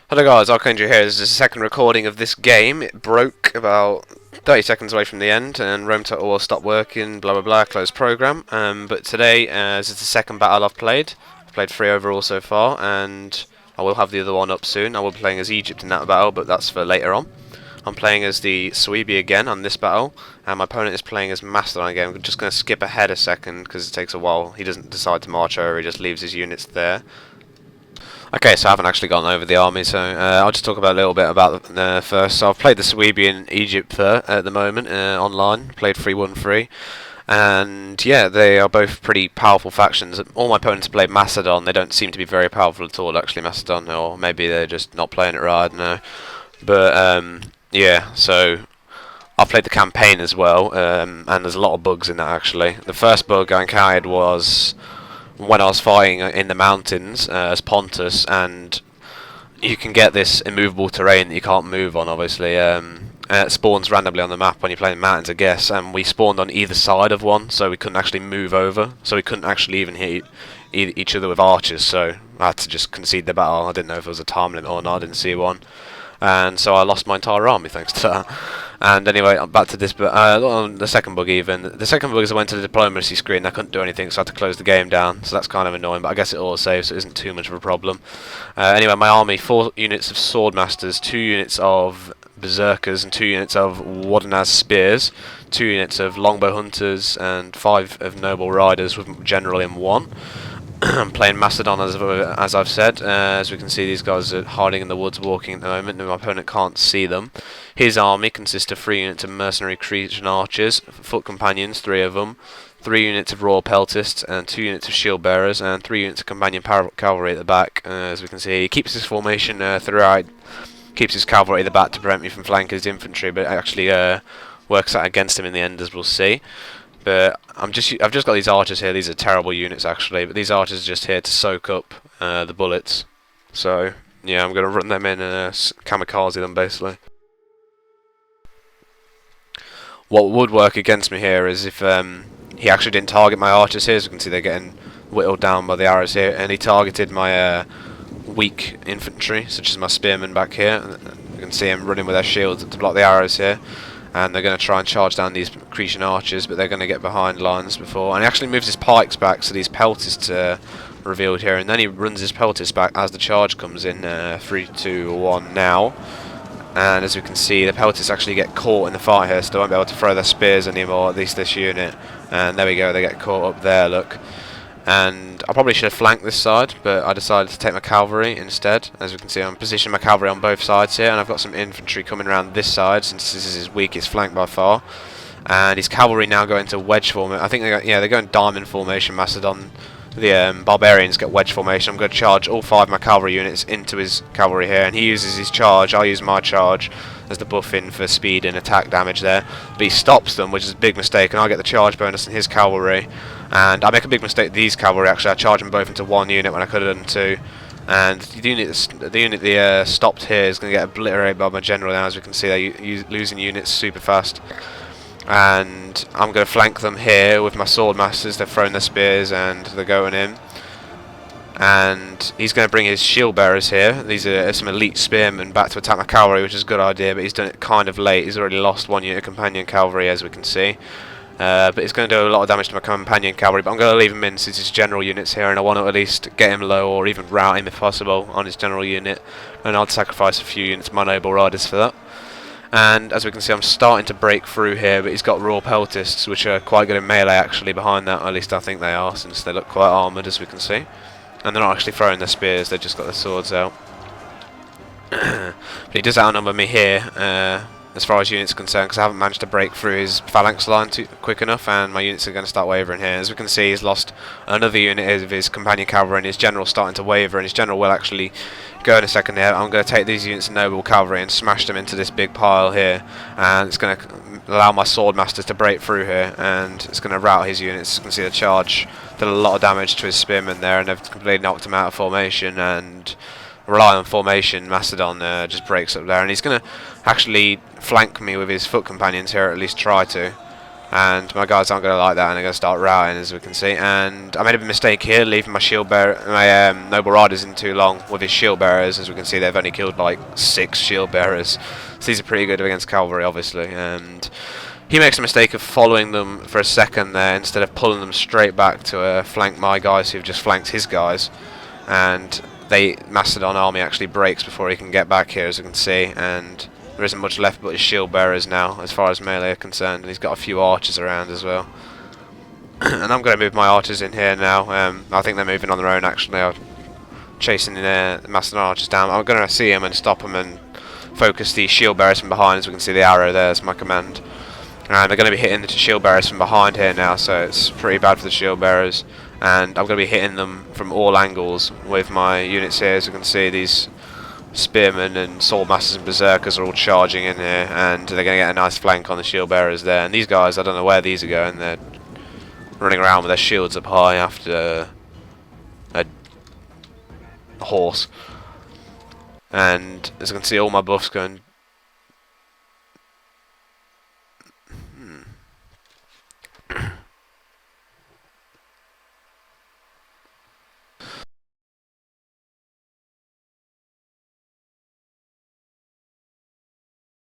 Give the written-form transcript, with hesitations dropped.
Hello guys, Archangel here. This is the second recording of this game. It broke about 30 seconds away from the end, and Rome Total will stop working, blah blah blah, close program. But today, this is the second battle I've played. I've played 3 overall so far, and I will have the other one up soon. I will be playing as Egypt in that battle, but that's for later on. I'm playing as the Suebi again on this battle, and my opponent is playing as Macedon again. I'm just going to skip ahead a second, because it takes a while. He doesn't decide to march over, he just leaves his units there. Okay, so I haven't actually gone over the army, so I'll just talk about a little bit about first. So I've played the Suebi in Egypt at the moment online, played 3-1-3, and yeah, they are both pretty powerful factions. All my opponents played Macedon. They don't seem to be very powerful at all, actually, Macedon, or maybe they're just not playing it right, I don't know. But yeah, so I've played the campaign as well, and there's a lot of bugs in that actually. The first bug I encountered was when I was fighting in the mountains as Pontus, and you can get this immovable terrain that you can't move on, obviously. It spawns randomly on the map when you're playing mountains, I guess, and we spawned on either side of one, so we couldn't actually move over, so we couldn't actually even hit each other with archers, so I had to just concede the battle. I didn't know if there was a time limit or not, I didn't see one. And so I lost my entire army thanks to that. And anyway, back to this, but on the second bug even. The second bug is I went to the diplomacy screen, I couldn't do anything, so I had to close the game down, so that's kind of annoying, but I guess it all saves, so it isn't too much of a problem. Anyway, my army, 4 units of swordmasters, 2 units of berserkers, and 2 units of Wadenaz spears, 2 units of longbow hunters, and 5 of noble riders with general in 1. I'm playing Macedon as I've said. As we can see, these guys are hiding in the woods walking at the moment, and my opponent can't see them. His army consists of 3 units of mercenary Cretan archers, foot companions, 3 of them, 3 units of royal peltists, and 2 units of shield bearers, and 3 units of companion cavalry at the back. As we can see, he keeps his formation throughout, keeps his cavalry at the back to prevent me from flanking his infantry, but it actually works out against him in the end, as we'll see. But I've just got these archers here. These are terrible units actually, but these archers are just here to soak up the bullets. So yeah, I'm gonna run them in and kamikaze them basically. What would work against me here is if he actually didn't target my archers here. As you can see, they're getting whittled down by the arrows here, and he targeted my weak infantry, such as my spearmen back here. You can see him running with their shields to block the arrows here. And they're going to try and charge down these Cretan archers, but they're going to get behind lines before. And he actually moves his pikes back, so these peltists are revealed here. And then he runs his peltists back as the charge comes in. 3, 2, 1 now. And as we can see, the peltists actually get caught in the fight here, so they won't be able to throw their spears anymore, at least this unit. And there we go, they get caught up there, look. And I probably should have flanked this side, but I decided to take my cavalry instead. As we can see, I'm positioning my cavalry on both sides here, and I've got some infantry coming around this side, since this is his weakest flank by far. And his cavalry now go into wedge formation. I think they're going diamond formation. Macedon, the barbarians get wedge formation. I'm going to charge all 5 of my cavalry units into his cavalry here, and he uses his charge. I'll use my charge as the buff in for speed and attack damage there. But he stops them, which is a big mistake, and I get the charge bonus in his cavalry. And I make a big mistake with these cavalry actually. I charge them both into 1 unit when I could have done 2. And the unit stopped here is going to get obliterated by my general now. As we can see, they're losing units super fast. And I'm going to flank them here with my swordmasters. They're throwing their spears and they're going in. And he's going to bring his shield bearers here. These are some elite spearmen back to attack my cavalry, which is a good idea, but he's done it kind of late. He's already lost 1 unit of companion cavalry, as we can see. But it's going to do a lot of damage to my companion cavalry, but I'm going to leave him in since his general unit's here, and I want to at least get him low or even rout him if possible on his general unit, and I'll sacrifice a few units of my noble riders for that. And as we can see, I'm starting to break through here, but he's got raw peltists, which are quite good in melee actually behind that, or at least I think they are, since they look quite armoured, as we can see. And they're not actually throwing their spears, they've just got their swords out. But he does outnumber me here, as far as units are concerned, because I haven't managed to break through his phalanx line quick enough, and my units are going to start wavering here. As we can see, he's lost another unit of his companion cavalry, and his general's starting to waver, and his general will actually go in a second here. I'm going to take these units of noble cavalry and smash them into this big pile here, and it's going to allow my swordmasters to break through here, and it's going to rout his units. You can see the charge did a lot of damage to his spearmen there, and they've completely knocked him out of formation, and rely on formation. Macedon just breaks up there, and he's going to actually flank me with his foot companions here, or at least try to. And my guys aren't going to like that, and they're going to start routing, as we can see. And I made a mistake here, leaving my shield bearer, my noble riders in too long with his shield bearers. As we can see, they've only killed like 6 shield bearers. So these are pretty good against cavalry, obviously. And he makes a mistake of following them for a second there, instead of pulling them straight back to flank my guys who've just flanked his guys. And Macedon army actually breaks before he can get back here, as you can see. And there isn't much left but his shield bearers now, as far as melee are concerned, and he's got a few archers around as well. And I'm going to move my archers in here now. I think they're moving on their own, actually. I'm chasing the Macedon archers down. I'm going to see him and stop him and focus the shield bearers from behind. As we can see, the arrow there is my command. And they're going to be hitting the shield bearers from behind here now, so it's pretty bad for the shield bearers. And I'm going to be hitting them from all angles with my units here. As you can see, these spearmen and sword masters and berserkers are all charging in here, and they're going to get a nice flank on the shield bearers there. And these guys, I don't know where these are going. They're running around with their shields up high after a horse. And as you can see, all my buffs going